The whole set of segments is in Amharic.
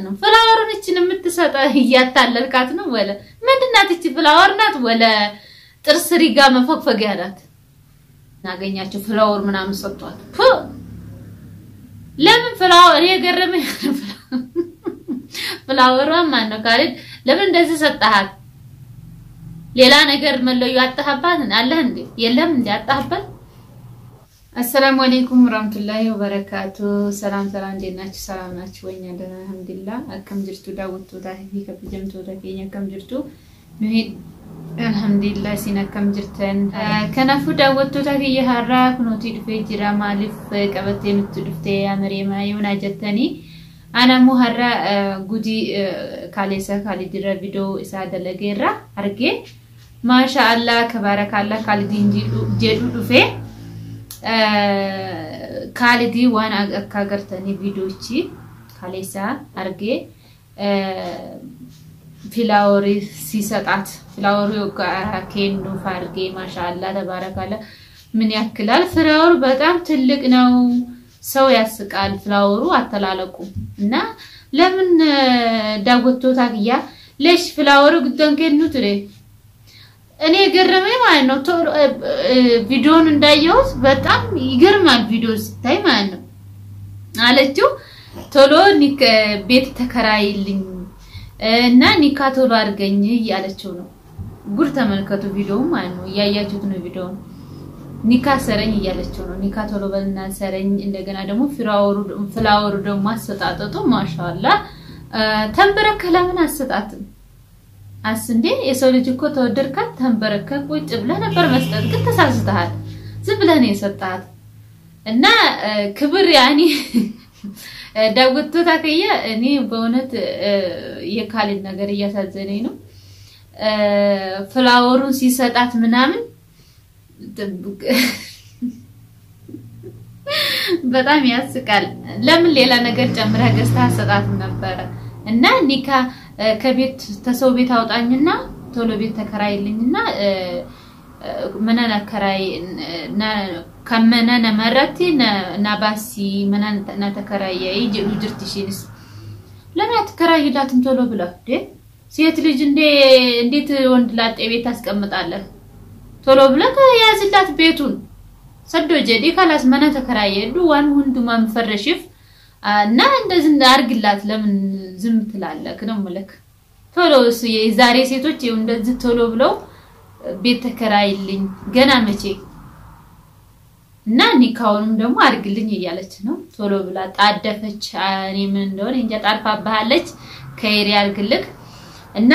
ነው ፍላወሩን እቺን የምትሰጠ እያታለልካት ነው ወለ ምንድናት እቺ ፍላወር ናት ወለ ጥርስ ሪጋ መፈግፈጊያ ናት ናገኛችሁ ፍላወር ምናምን ሰጥቷት ለምን ፍላወር የገረመኝ ፍላወሯ ማን ነው ካለ ለምን እንደዚህ ሰጣሃት ሌላ ነገር መለዩ አጣህባት አለህ እንዴ የለም እንዴ አጣህበት السلام عليكم ورحمة الله وبركاته سلام ديناتي سلام ناتي وين عندنا الحمد لله كم جرتو داوت وتاهي كبجمتو دكينيا كم جرتو نهيد الحمد لله سينا كم جرتن كنافو داوت وتاهي هراك نوتي دفي جرا مالف قبتي متدفتي يا مريم يونا جتني انا مهرا غودي كاليسا كالي دير فيديو اساده لغيرا ارغي ما شاء الله تبارك الله كالي دينجي جيدو دفي كالدي وانا اكاغرتني فيديوچي كاليسا ارغي فلاوري سيسطات فلاوري كيندو فارغي ما شاء الله تبارك الله من ياكلال فلاور በጣም ትልቅ ነው ሰው ያስቃል ፍላወሩ አተላለቁ እና ለምን ዳጎቶ ታግያ ለሽ ፍላወሩ ግደን ከኑ ትሬ እኔ ገረመኝ ማለት ነው ቪዲዮን እንዳየሁት በጣም ይገርማል ቪዲዮ ስታይ ማለት ነው አለችው ቶሎ ኒክ ቤት ተከራይልኝ እና ኒካ ቶሎ አድርገኝ ያለችው ነው ጉር ተመልከቱ ቪዲዮ ማለት ነው ያያችሁት ነው ቪዲዮን ኒካ ሰረኝ ያለችው ነው ኒካ ቶሎ በልና ሰረኝ እንደገና ደግሞ ፍላወሩ ደግሞ አሰጣጣጡ ማሻአላ ተንበረከ ለምን አሰጣጥም አስንዴ የሰው ልጅ እኮ ተወደድካት ተንበረከ ቁጭ ብለህ ነበር መስጠት ግን ተሳስተሃል ዝም ብለህ ነው የሰጣት እና ክብር ያኒ ዳውት ታከየ እኔ በእውነት የካሊድ ነገር እያሳዘነኝ ነው ፍላወሩን ሲሰጣት ምናምን በጣም ያስቃል ለምን ሌላ ነገር ጨምረህ ገዝተህ ሰጣት ነበር እና ኒካ ከቤት ተሰው ቤት አውጣኝና ቶሎ ቤት ተከራይልኝና መናና ከራይ ከመናና መረቲ ናባሲ መናና ተከራይ ይጅሉ ድርትሽንስ ለምን ተከራይላትም ቶሎ ብላ ደ ሴት ልጅ እንዴት ወንድ ላጤ ቤት አስቀምጣለህ ቶሎ ብላ ያዝላት ቤቱን ሰዶ ጀዲ ካላስ መና ተከራይ ዱዋን ወንዱ ማንፈረሽፍ እና እንደዚህ አርግላት ለምን ዝም ትላለክ ነው ማለት ቶሎስ የዛሬ ሴቶች እንደዚህ ቶሎ ብለው ቤት ተከራይልኝ ገና መቼ እና ኒካውንም ደግሞ አርግልኝ እያለች ነው ቶሎ ብላ ጣደፈች እኔ ምን እንደሆነ እንጃ ጣርፋባለች ከይሪ አርግልክ እና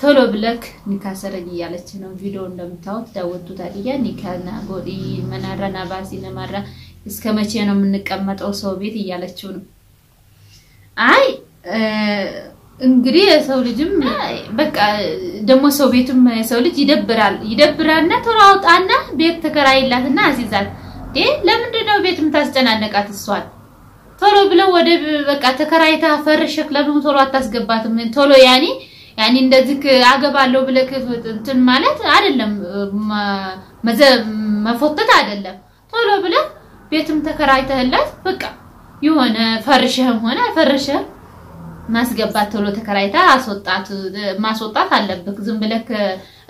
ቶሎ ብለክ ኒካ ሰረኝ እያለች ነው ቪዲዮ እንደምታውት ዳወጡ ታዲያ ኒካና ጎዲ መናራና ባሲና ማራ እስከመቼ ነው የምንቀመጠው ሰው ቤት እያለችው ነው አይ እንግዲህ ሰው ልጅም በቃ ደሞ ሰው ቤቱም ሰው ልጅ ይደብራልና ተራውጣና ቤት ተከራይላትና አዚዛት ለምንድነው ቤት ምታስጨናነቃት እሷን ቶሎ ብለው ወደ በቃ ተከራይታ ፈርሽክ ለምን ቶሎ አታስገባትም ቶሎ ያኒ እንደዚህ አገባለሁ ብለክ እንትን ማለት አይደለም መፎተት አይደለም ቶሎ ብለው ቤትም ተከራይተህላት በቃ የሆነ ፈርሽህም ሆነ ፈርሽህ ማስገባት ቶሎ ተከራይታ ማስወጣት አለብክ ዝም ብለክ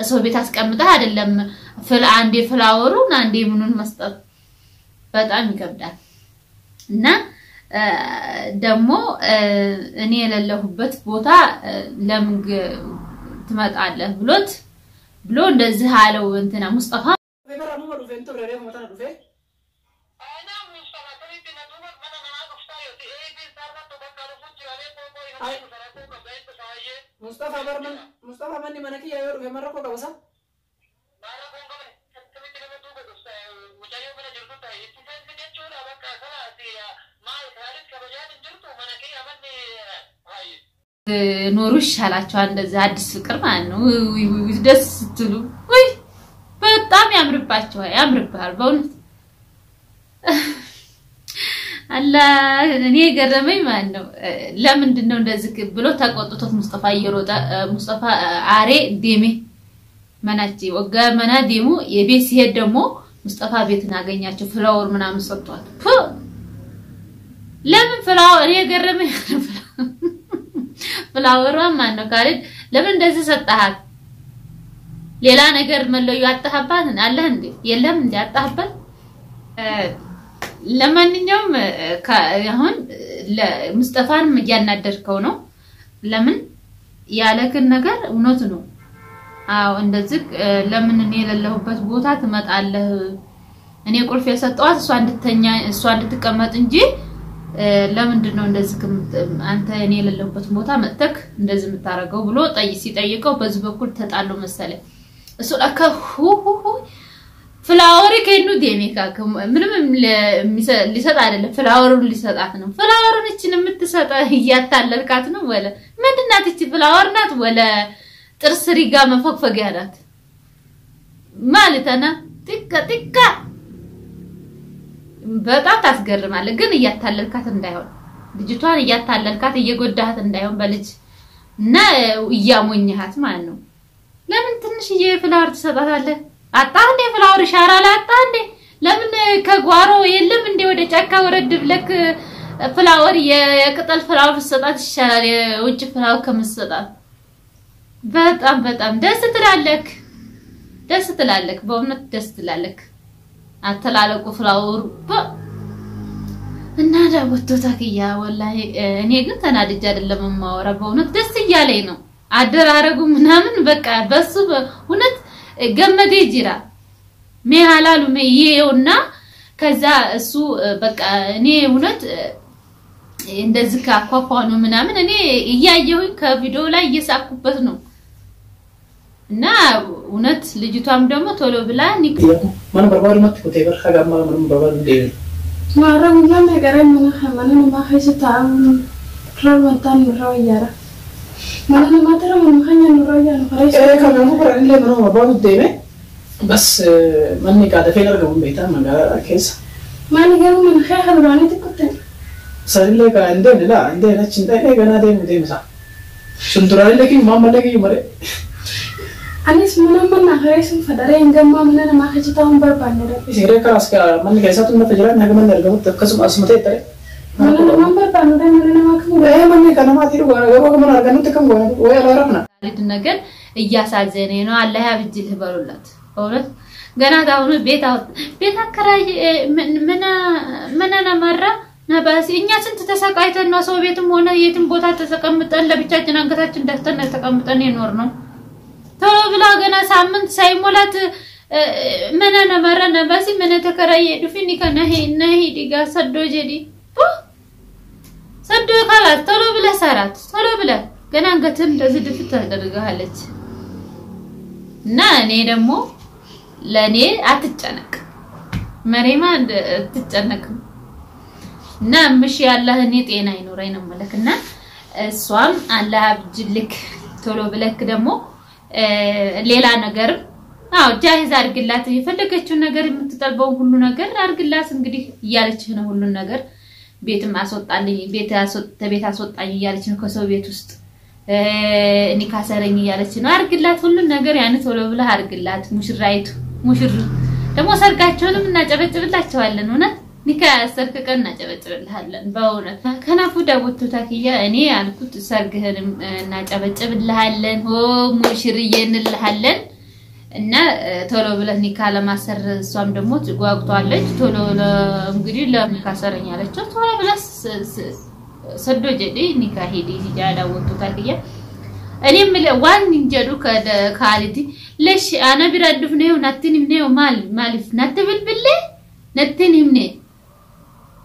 ሰው ቤት አስቀምጠህ አይደለም አንዴ ፍላወሩን አንዴ ምኑን መስጠት በጣም ይከብዳል እና ደሞ እኔ የሌለሁበት ቦታ ለምን ትመጣለህ ብሎ እንደዚህ አለው እንትና ሙስጠፋ مصطفى مني منكي يا يورو مرة كوكا وصل ኖሩሽ አላችሁ እንደዛ አዲስ ፍቅር ማለት ነው ደስ ስትሉ ወይ በጣም ያምርባል በእውነት አላህ እኔ ገረመኝ ማለት ነው ለምንድን ነው እንደዚህ ብሎ ተቆጥቶት ሙስጠፋ ይሮጣ ሙስጠፋ አሬ ዲሜ መናቺ ወጋ መና ዲሙ የቤት ሲሄድ ደግሞ ሙስጠፋ ቤትን አገኛቸው ፍላወር ምናምን ሰጥቷል ለምን ፍላወር እኔ ገረመኝ ፍላወሯ ማን ነው ካለች ለምን እንደዚህ ሰጣሃት ሌላ ነገር መለዩ አጣህባት አለህ እንዴ የለም እንዴ አጣህበት ለማንኛውም አሁን ለሙስጠፋን ያናደርከው ነው ለምን ያለከን ነገር እውነት ነው አው እንደዚህ ለምን እኔ የሌለሁበት ቦታ ትመጣለህ እኔ ቁልፍ የሰጠዋት እሷ እንድትቀመጥ እንጂ ለምንድን ነው እንደዚህ አንተ እኔ የሌለሁበት ቦታ መጥተክ እንደዚህ የምታረገው ብሎ ሲጠይቀው በዚህ በኩል ተጣሉ መሰለ እሱ ለከሁ ፍላወር ከኑ ዴሜካ ምንም ሊሰጥ አይደለም ፍላወሩን ሊሰጣት ነው ፍላወሩን እቺን የምትሰጣ ያታለልካት ነው ወለ ምንድናት እቺ ፍላወር ናት ወለ ጥርስ ሪጋ መፈክፈጊያ ናት ማለታና ጥቃ በጣም ታስገርማለህ ግን ያታለልካት እንዳይሆን ልጅቷን ያታለልካት እየጎዳሃት እንዳይሆን በልጅ እና ያሞኝሃት ማለት ነው ለምን ትንሽዬ ፍላወር ትሰጣታለህ አጣንዴ ፍላወር ሻራላ አጣንዴ ለምን ከጓሮ የለም እንዴ ወደ ጫካ ወረድ ብለክ ፍላወር የቅጠል ፍላወር ትሰጣት ይሻላል የውጭ ፍላወር ከመሰጣት በጣም ደስ ትላለክ በእውነት ደስ ትላለክ አተላለቁ ፍላወር እና ዳውቶታኪያ ወላሂ እኔ ግን ተናድጄ አይደለም ማወራ በእውነት ደስ ይያለኝ ነው አደራረጉ ምናምን በቃ በሱ እውነት ገመዴ ጅራ መሃላሉ መይየውና ከዛ እሱ በቃ እኔ እውነት እንደዚህ ካኳኳኑ ምናምን እኔ እያየሁኝ ከቪዲዮ ላይ እየሳኩበት ነው እና እውነት ልጅቷም ደግሞ ቶሎ ብላ ኒክ ማን በርባሪ መጥቶ ተይበር ሀጋማ ምንም በርባሪ እንደ ማረም ያን ነገር ማንን ማህይስታም ረመታን ነው ያራ ማንን ማተራ ምን ሀኛን ነው ያራ ፈራይስ ከመኑ ፈራን ለምን ነው ባሉ ደይነ بس مني قاعده في الرقم بيتها ما كيس ما نقول من خير حلواني تكتن صار لي عندنا لا عندنا عندنا انا دي مسا سنترالي لكن ما ملكي مره انا اسمنا من اخرس فدرين جما مننا ما خجتهم بربان ده سيره كراس من كيسات من فجران هاك من نرجو تكسم اسمته ترى مننا ما بربان ده مننا ما كم ايه من كان ما تيرو غو من ارغن تكم ወይ አላረፍና ልጅ ነገር እያሳዘነ ነው አላህ ያብጅልህ በሉላት ወለት ገና ታውኑ ቤት አከራይ ምን መራ ነባሲ እኛ ስንት ተሰቃይተን ነው ሰው ቤትም ሆነ የትም ቦታ ተሰቀምጠን ለብቻችን አንገታችን ደፍተን ተቀምጠን ይኖር ነው ቶሎ ብላ ገና ሳምንት ሳይሞላት ምን መራ ነባሲ ምን ተከራይ ዱፊኒ ከነህ ነህ ዲጋ ሰዶ ጀዲ ሰዶ ካላት ቶሎ ብለ ሰራት ቶሎ ብለ ገና አንገትን እንደዚህ ድፍት ተደርጋለች እና እኔ ደግሞ ለኔ አትጨነቅ መሪማ አትጨነቅ እና ምሽ ያላህ እኔ ጤና ይኖረኝ ነው ማለክና እሷም አላህ አብጅልክ ቶሎ ብለክ ደግሞ ሌላ ነገር አው ጃሂዝ አርግላት የፈለገችው ነገር የምትጠልበው ሁሉ ነገር አርግላት እንግዲህ እያለች ነው ሁሉ ነገር ቤትም አስወጣልኝ ቤት አስወጣኝ እያለች ነው ከሰው ቤት ውስጥ እኔ ካሰረኝ እያለች ነው አርግላት ሁሉ ነገር ያን ቶሎ ብለህ አርግላት ሙሽራይቱ ሙሽር ደግሞ ሰርጋቸውንም እናጨበጭብላቸዋለን እውነት ኒካ ሰርከቀን እናጨበጭብልሃለን በእውነት ከናፉ ዳውቶ ታኪያ እኔ አልኩት ሰርግህንም እናጨበጭብልሃለን ሆ ሙሽርዬንልሃለን እና ቶሎ ብለህ ኒካ ለማሰር እሷም ደግሞ ትጓጉቷለች ቶሎ እንግዲህ ለኒካ ሰረኛለች ቶሎ ብለህ ሰዶ ጀዲ ኒካ ሄዲ ዳውቶ ታኪያ እኔም ዋን እንጀዱ ከካሊቲ ለሽ አና ቢራድፍ ነው ናትንም ነው ማልፍ ናትብልብለ ናትንም ነው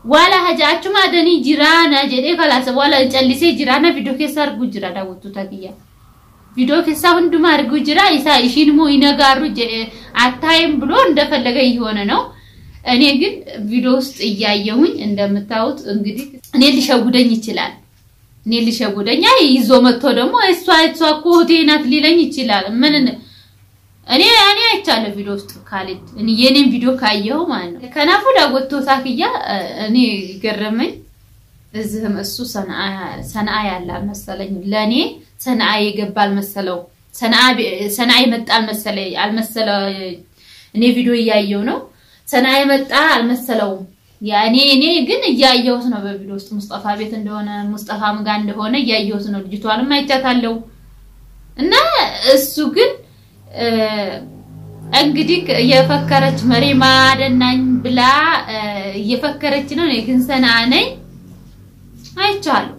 ዋላ ሀጃቹ ማደኒ ጅራና ጀዴ ካላሰ ዋላ ጨልሴ ጅራና ቪዲዮ ከሰርጉ ጅራ ዳውቱ ታቂያ ቪዲዮ ከሳው እንዱማ አርጉ ጅራ ኢሳ ኢሽንሞ ይነጋሩ አታይም ብሎ እንደፈለገ ይሆነ ነው እኔ ግን ቪዲዮ ውስጥ እያየሁኝ እንደምታውት እንግዲህ እኔ ሊሸጉደኝ ይችላል እኔ ሊሸጉደኛ ይዞ መጥቶ ደግሞ እሷ እኮ ሆቴናት ሊለኝ ይችላል ምን እኔ አይቻለሁ ቪዲዮ ውስጥ ካሊድ እኔ የኔን ቪዲዮ ካየው ማለት ነው ከናፉ ዳውቶ ታኪያ እኔ ገረመኝ እዚህም እሱ ሰናአ ያለ መሰለኝ ለኔ ሰናአ ይገባል መሰለው ሰናአ ይመጣል መሰለኝ አልመሰለ እኔ ቪዲዮ ያየው ነው ሰናአ ይመጣ አልመሰለው ያኔ ግን እያየሁት ነው በቪዲዮ ውስጥ ሙስጠፋ ቤት እንደሆነ ሙስጠፋም ጋር እንደሆነ እያየሁት ነው ልጅቷንም አይቻታለሁ እና እሱ ግን እንግዲህ የፈከረች መሪማ አደናኝ ብላ እየፈከረች ነው ግን ሰና ነኝ አይቻለሁ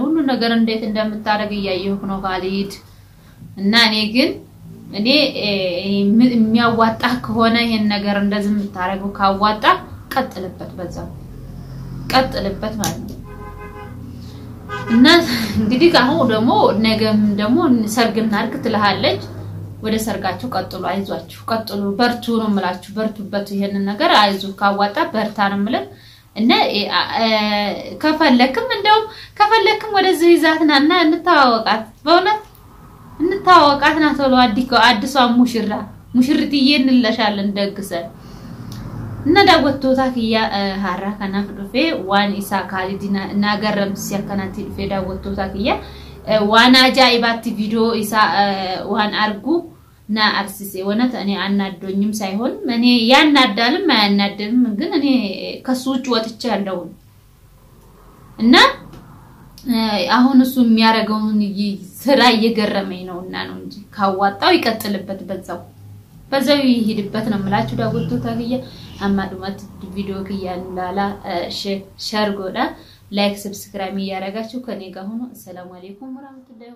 ሁሉ ነገር እንዴት እንደምታረግ እያየሁ ነው ካሊድ እና እኔ የሚያዋጣ ከሆነ ይሄን ነገር እንደዚህ የምታረገው ካዋጣ ቀጥልበት በዛው ቀጥልበት ማለት ነው እና እንግዲህ አሁን ደግሞ ነገም ደግሞ ሰርግና አርግ ትልሃለች ወደ ሰርጋችሁ ቀጥሉ አይዟችሁ ቀጥሉ በርቱ ነው የምላችሁ በርቱበት ይሄን ነገር አይዙ ካዋጣ በርታ ነው የምልህ እና ከፈለክም ወደዚህ ይዛትናና እንታዋወቃት በእውነት እንታዋወቃትና ቶሎ አዲሷ ሙሽርትዬ እንለሻለን ደግሰን እና ዳወቶታ ከያ ሃራ ከናፍ ዱፌ ዋን ኢሳ ካሊዲና ናገረም ሲያከናቲ ዱፌ ዳወቶታ ከያ ዋና አጃኢባት ቪዲዮ ኢሳ ዋን አርጉ ና አርሲሴ ወነት እኔ አናዶኝም ሳይሆን እኔ ያናዳልም አያናድልም ግን እኔ ከሱጭ ወጥቼ ያለው እና አሁን እሱ የሚያረጋውን ስራ እየገረመኝ ነውና ነው እንጂ ካዋጣው ይቀጥልበት በዛው ይሄድበት ነው የምላችሁ ዳውቶ ታግያ አማዱማት ቪዲዮ ከያንላላ ሼር ጎዳ ላይክ ሰብስክራይብ ያረጋችሁ ከኔ ጋር ሆኖ ሰላም አለይኩም ወራህመቱላሂ